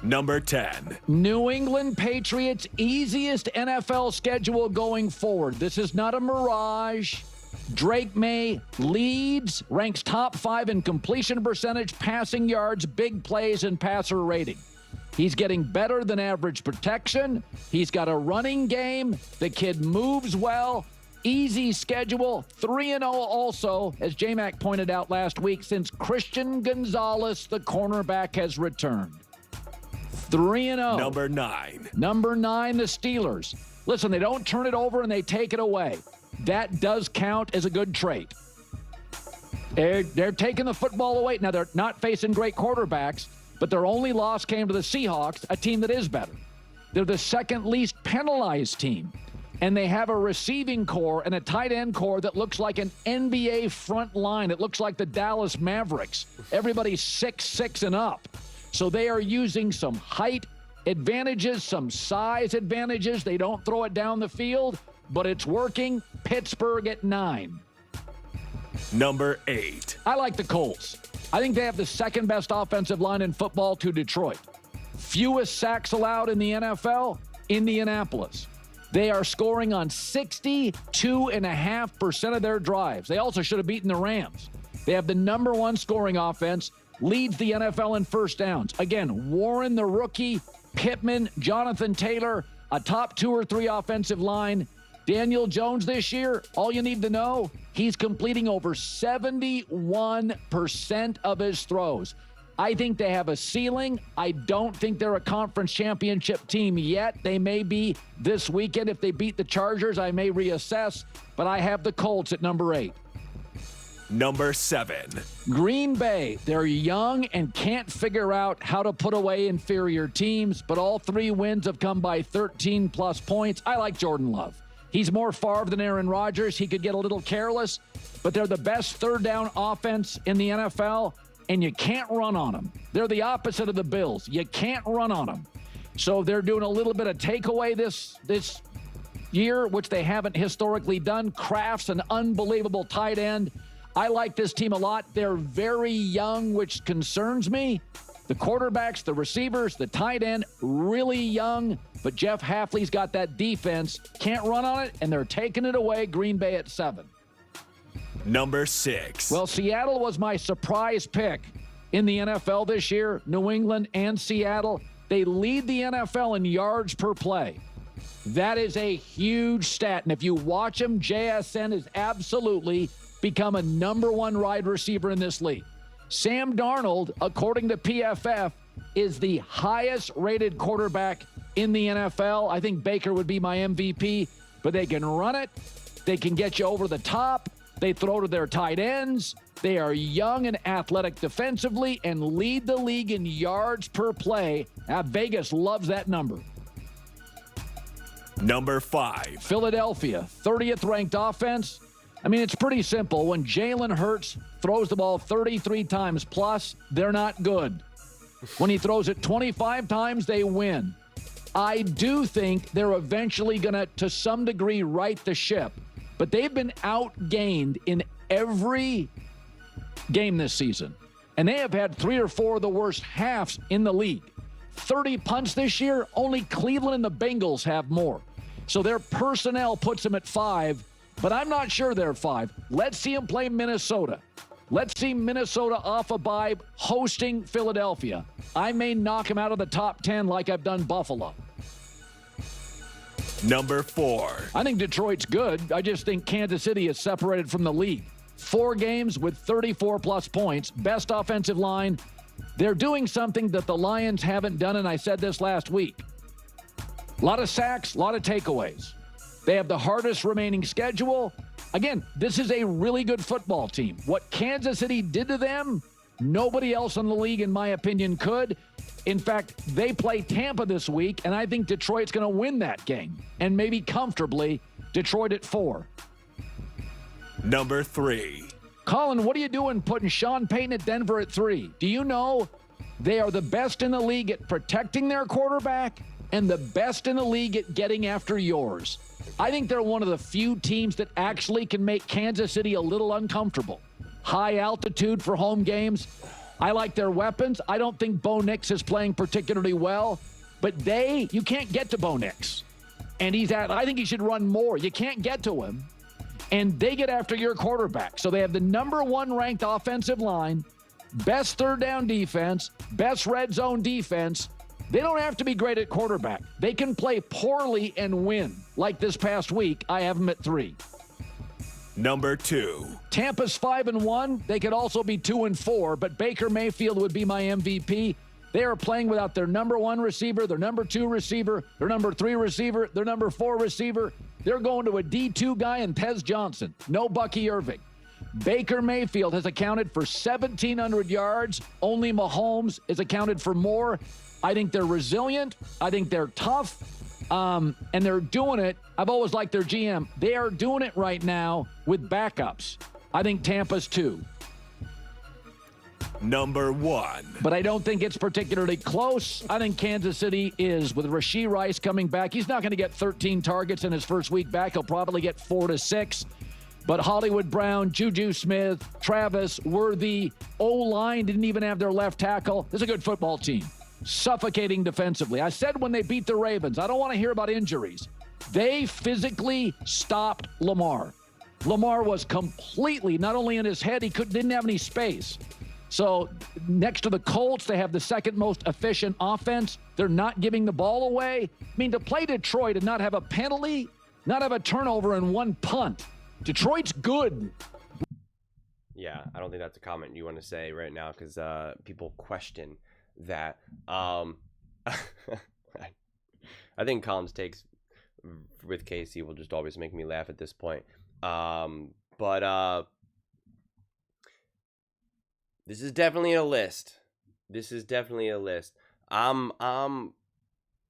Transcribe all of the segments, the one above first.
Number 10. New England Patriots' easiest NFL schedule going forward. This is not a mirage. Drake May leads, ranks top 5 in completion percentage, passing yards, big plays, and passer rating. He's getting better than average protection. He's got a running game. The kid moves well. Easy schedule. 3-0 also, as J-Mac pointed out last week, since Christian Gonzalez, the cornerback, has returned. 3-0. Number 9. Number 9, the Steelers. Listen, they don't turn it over and they take it away. That does count as a good trait. They're taking the football away. Now, they're not facing great quarterbacks, but their only loss came to the Seahawks, a team that is better. They're the second least penalized team, and they have a receiving core and a tight end core that looks like an NBA front line. It looks like the Dallas Mavericks. Everybody's 6'6" and up. So they are using some height advantages, some size advantages. They don't throw it down the field, but it's working. Pittsburgh at 9. Number 8. I like the Colts. I think they have the second best offensive line in football to Detroit. Fewest sacks allowed in the NFL, Indianapolis. They are scoring on 62.5% of their drives. They also should have beaten the Rams. They have the number 1 scoring offense, leads the NFL in first downs. Again, Warren, the rookie, Pittman, Jonathan Taylor, a top 2 or 3 offensive line. Daniel Jones this year, all you need to know, he's completing over 71% of his throws. I think they have a ceiling. I don't think they're a conference championship team yet. They may be this weekend. If they beat the Chargers, I may reassess, but I have the Colts at number 8. Number 7. Green Bay, they're young and can't figure out how to put away inferior teams, but all 3 wins have come by 13-plus points. I like Jordan Love. He's more Favre than Aaron Rodgers. He could get a little careless, but they're the best third down offense in the NFL, and you can't run on them. They're the opposite of the Bills. You can't run on them. So they're doing a little bit of takeaway this year, which they haven't historically done. Kraft's an unbelievable tight end. I like this team a lot. They're very young, which concerns me. The quarterbacks, the receivers, the tight end, really young. But Jeff Hafley's got that defense. Can't run on it, and they're taking it away. Green Bay at 7. Number 6. Well, Seattle was my surprise pick in the NFL this year. New England and Seattle. They lead the NFL in yards per play. That is a huge stat. And if you watch them, JSN has absolutely become a number 1 wide receiver in this league. Sam Darnold, according to PFF, is the highest rated quarterback in the NFL. I think Baker would be my MVP, but they can run it. They can get you over the top. They throw to their tight ends. They are young and athletic defensively and lead the league in yards per play. Vegas loves that number. Number 5. Philadelphia, 30th ranked offense. I mean, it's pretty simple. When Jalen Hurts throws the ball 33 times plus, they're not good. When he throws it 25 times, they win. I do think they're eventually going to some degree, right the ship. But they've been outgained in every game this season. And they have had 3 or 4 of the worst halves in the league. 30 punts this year, only Cleveland and the Bengals have more. So their personnel puts them at 5. But I'm not sure they're 5. Let's see them play Minnesota. Let's see Minnesota off a bye hosting Philadelphia. I may knock them out of the top 10 like I've done Buffalo. Number 4. I think Detroit's good. I just think Kansas City is separated from the league. 4 games with 34-plus points. Best offensive line. They're doing something that the Lions haven't done, and I said this last week. A lot of sacks, a lot of takeaways. They have the hardest remaining schedule. Again, this is a really good football team. What Kansas City did to them, nobody else in the league, in my opinion, could. In fact, they play Tampa this week, and I think Detroit's going to win that game. And maybe comfortably, Detroit at 4. Number 3. Colin, what are you doing putting Sean Payton at Denver at 3? Do you know they are the best in the league at protecting their quarterback and the best in the league at getting after yours? I think they're one of the few teams that actually can make Kansas City a little uncomfortable. High altitude for home games. I like their weapons. I don't think Bo Nix is playing particularly well, but you can't get to Bo Nix. And I think he should run more. You can't get to him. And they get after your quarterback. So they have the number 1 ranked offensive line, best third down defense, best red zone defense. They don't have to be great at quarterback. They can play poorly and win. Like this past week, I have them at 3. Number 2. Tampa's 5-1. They could also be 2-4, but Baker Mayfield would be my MVP. They are playing without their number 1 receiver, their number 2 receiver, their number 3 receiver, their number 4 receiver. They're going to a D2 guy in Tez Johnson. No Bucky Irving. Baker Mayfield has accounted for 1,700 yards. Only Mahomes is accounted for more. I think they're resilient. I think they're tough. And they're doing it. I've always liked their GM. They are doing it right now with backups. I think Tampa's 2. Number 1. But I don't think it's particularly close. I think Kansas City is, with Rashee Rice coming back. He's not going to get 13 targets in his first week back. He'll probably get 4 to 6. But Hollywood Brown, Juju Smith, Travis, Worthy, O-line didn't even have their left tackle. This is a good football team. Suffocating defensively. I said when they beat the Ravens, I don't want to hear about injuries. They physically stopped Lamar. Lamar was completely, not only in his head, didn't have any space. So next to the Colts, they have the second most efficient offense. They're not giving the ball away. I mean, to play Detroit and not have a penalty, not have a turnover and 1 punt. Detroit's good. Yeah, I don't think that's a comment you want to say right now because people question that. I think Colin's takes with KC will just always make me laugh at this point. But this is definitely a list.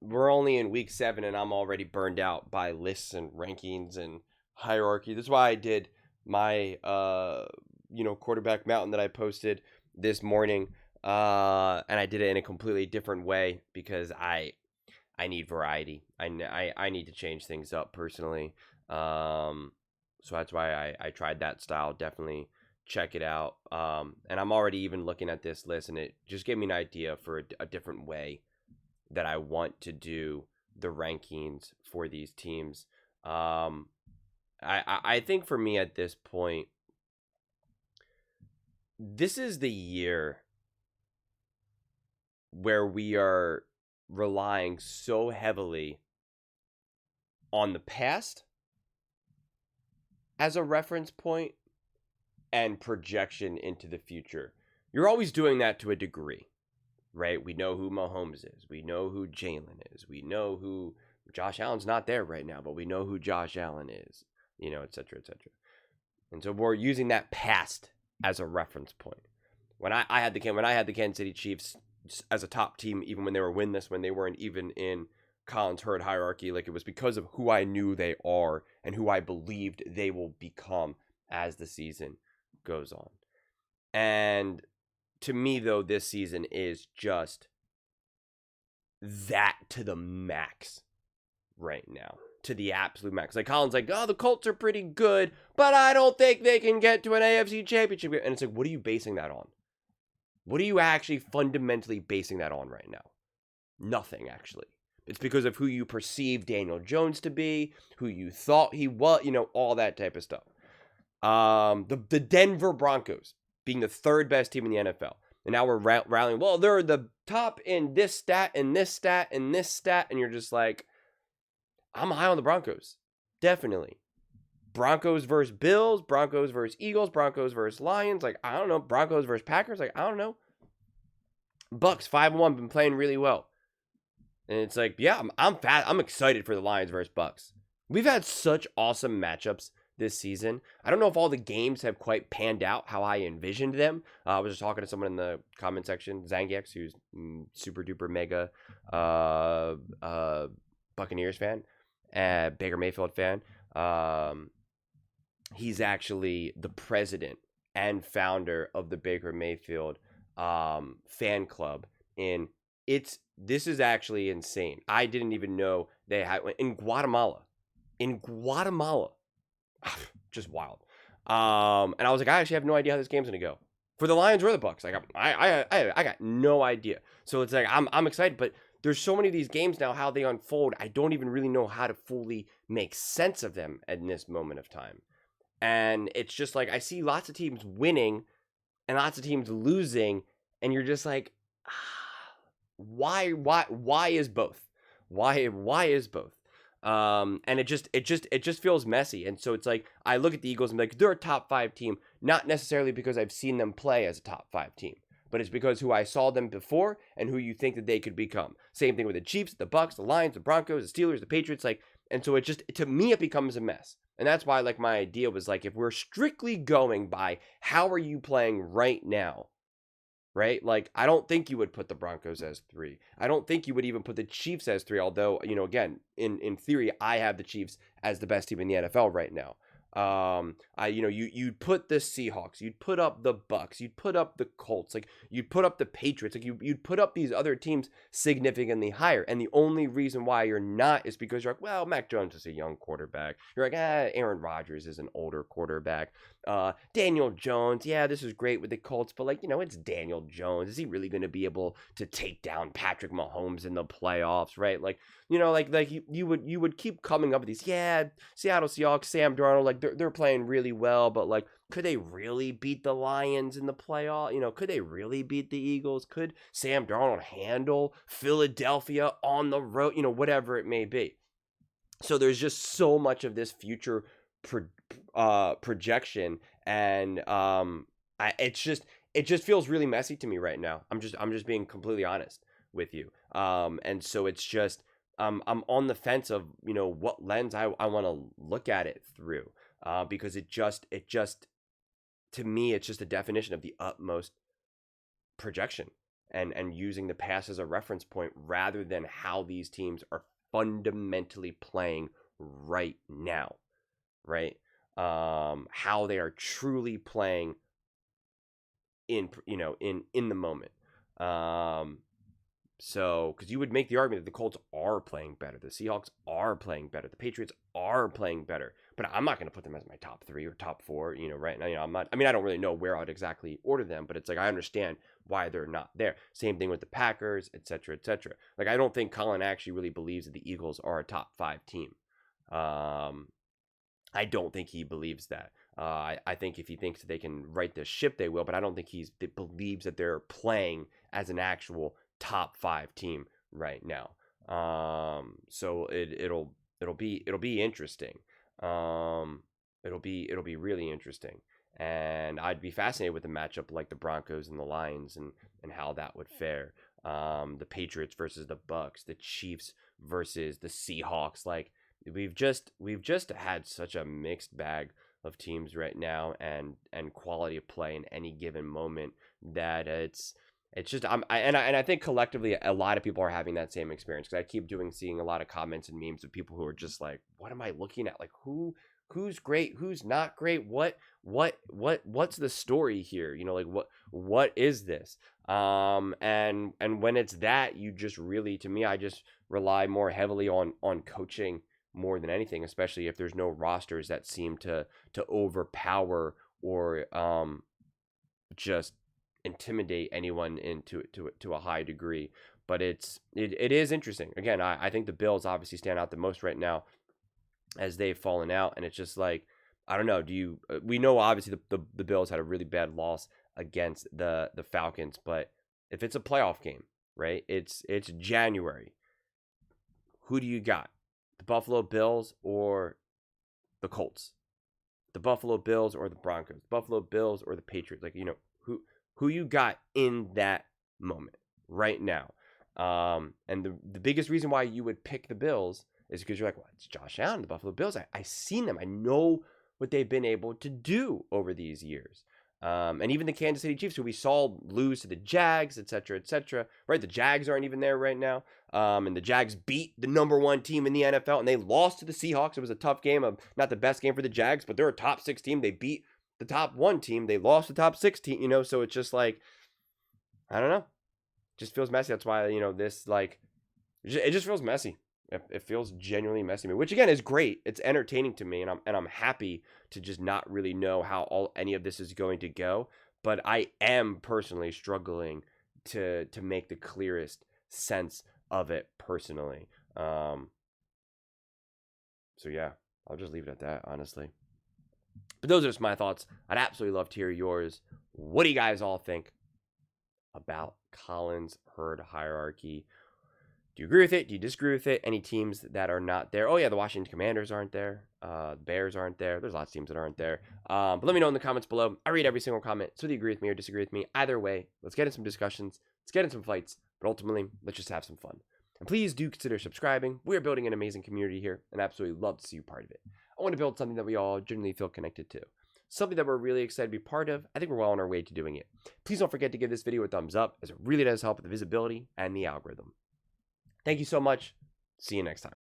We're only in week 7 and I'm already burned out by lists and rankings and hierarchy. That's why I did my quarterback mountain that I posted this morning. And I did it in a completely different way because I need variety. I need to change things up personally. So that's why I tried that style. Definitely check it out. And I'm already even looking at this list, and it just gave me an idea for a different way that I want to do the rankings for these teams. I think for me at this point, this is the year where we are relying so heavily on the past as a reference point and projection into the future. You're always doing that to a degree, right? We know who Mahomes is. We know who Jalen is. We know who Josh Allen's not there right now, but we know who Josh Allen is, et cetera, et cetera. And so we're using that past as a reference point. When I had the Kansas City Chiefs as a top team, even when they were winless, when they weren't even in Colin's herd hierarchy, like it was because of who I knew they are and who I believed they will become as the season goes on. And to me, though, this season is just that to the max right now, to the absolute max. Like Colin's like, oh, the Colts are pretty good, but I don't think they can get to an AFC championship. And it's like, what are you basing that on? What are you actually fundamentally basing that on right now? Nothing, actually. It's because of who you perceive Daniel Jones to be, who you thought he was, all that type of stuff. The Denver Broncos being the third best team in the NFL. And now we're rallying, well, they're the top in this stat, and this stat, and this stat. And you're just like, I'm high on the Broncos. Definitely. Broncos versus Bills, Broncos versus Eagles, Broncos versus Lions. Like, I don't know. Broncos versus Packers. Like, I don't know. Bucks 5-1, been playing really well. And it's like, yeah, I'm excited for the Lions versus Bucks. We've had such awesome matchups this season. I don't know if all the games have quite panned out how I envisioned them. I was just talking to someone in the comment section, Zangex, who's super duper mega Buccaneers fan, Baker Mayfield fan. He's actually the president and founder of the Baker Mayfield fan club. And this is actually insane. I didn't even know they had in Guatemala. Just wild. And I was like, I actually have no idea how this game's gonna go. for the Lions or the Bucks. Like I got no idea. So it's like I'm excited, but there's so many of these games now, how they unfold. I don't even really know how to fully make sense of them in this moment of time. And it's just like I see lots of teams winning and lots of teams losing, and you're just like, why is both? Why is both? And it just feels messy. And so it's like I look at the Eagles and be like, they're a top 5 team, not necessarily because I've seen them play as a top 5 team, but it's because who I saw them before and who you think that they could become. Same thing with the Chiefs, the Bucks, the Lions, the Broncos, the Steelers, the Patriots. Like, and so it just, to me, it becomes a mess. And that's why, like, my idea was like, if we're strictly going by how are you playing right now, right? Like, I don't think you would put the Broncos as 3. I don't think you would even put the Chiefs as 3. Although, you know, again, in theory, I have the Chiefs as the best team in the NFL right now. You'd put the Seahawks, you'd put up the Bucks, you'd put up the Colts, like you'd put up the Patriots, like you'd put up these other teams significantly higher. And the only reason why you're not is because you're like, well, Mac Jones is a young quarterback. You're like, Aaron Rodgers is an older quarterback. Daniel Jones, yeah, this is great with the Colts, but like, you know, it's Daniel Jones. Is he really going to be able to take down Patrick Mahomes in the playoffs, right? Like, you know, like you would keep coming up with these, yeah, Seattle Seahawks, Sam Darnold, like they're playing really well, but like, could they really beat the Lions in the playoff? You know, could they really beat the Eagles? Could Sam Darnold handle Philadelphia on the road? You know, whatever it may be. So there's just so much of this future projection, and it just feels really messy to me right now. I'm just being completely honest with you. And so it's just I'm on the fence of, you know, what lens I want to look at it through, because it just to me it's just a definition of the utmost projection and using the past as a reference point rather than how these teams are fundamentally playing right now, right? How they are truly playing in the moment. So, because you would make the argument that the Colts are playing better, the Seahawks are playing better, the Patriots are playing better, but I'm not going to put them as my top 3 or top 4, you know, right now. You know, I'm not, I mean, I don't really know where I'd exactly order them, but it's like, I understand why they're not there. Same thing with the Packers, et cetera, et cetera. Like, I don't think Colin actually really believes that the Eagles are a top 5 team. I don't think he believes that. I think if he thinks that they can right the ship, they will, but I don't think he believes that they're playing as an actual top 5 team right now. So it'll be interesting. It'll be really interesting. And I'd be fascinated with a matchup like the Broncos and the Lions and how that would fare. The Patriots versus the Bucks, the Chiefs versus the Seahawks. Like, we've just had such a mixed bag of teams right now and quality of play in any given moment that it's just I think collectively a lot of people are having that same experience, because I keep seeing a lot of comments and memes of people who are just like, what am I looking at? Like, who's great, who's not great, what's the story here, you know, like what is this? And when it's that, you just really, to me, I just rely more heavily on coaching more than anything, especially if there's no rosters that seem to overpower or just intimidate anyone to a high degree. But it is interesting. Again, I think the Bills obviously stand out the most right now as they've fallen out, and it's just like, I don't know. We know obviously the Bills had a really bad loss against the Falcons, but if it's a playoff game, right? It's January. Who do you got? The Buffalo Bills or the Colts? The Buffalo Bills or the Broncos? The Buffalo Bills or the Patriots? Like, you know, who you got in that moment right now? And the biggest reason why you would pick the Bills is because you're like, well, it's Josh Allen, the Buffalo Bills. I seen them. I know what they've been able to do over these years. And even the Kansas City Chiefs, who we saw lose to the Jags, et cetera, right? The Jags aren't even there right now. And the Jags beat the number 1 team in the NFL, and they lost to the Seahawks. It was a tough game, not the best game for the Jags, but they're a top 6 team. They beat the top 1 team. They lost the top 6 team, you know, so it's just like, I don't know. It just feels messy. That's why, you know, this, like, it just feels messy. It feels genuinely messy to me, which again is great. It's entertaining to me, and I'm happy to just not really know how any of this is going to go. but I am personally struggling to make the clearest sense of it personally. So yeah, I'll just leave it at that, honestly. But those are just my thoughts. I'd absolutely love to hear yours. What do you guys all think about Colin's herd hierarchy? Do you agree with it? Do you disagree with it? Any teams that are not there? Oh yeah, the Washington Commanders aren't there. The Bears aren't there. There's lots of teams that aren't there. But let me know in the comments below. I read every single comment. So do you agree with me or disagree with me? Either way, let's get in some discussions. Let's get in some fights. But ultimately, let's just have some fun. And please do consider subscribing. We're building an amazing community here, and I absolutely love to see you part of it. I want to build something that we all genuinely feel connected to. Something that we're really excited to be part of. I think we're well on our way to doing it. Please don't forget to give this video a thumbs up, as it really does help with the visibility and the algorithm. Thank you so much. See you next time.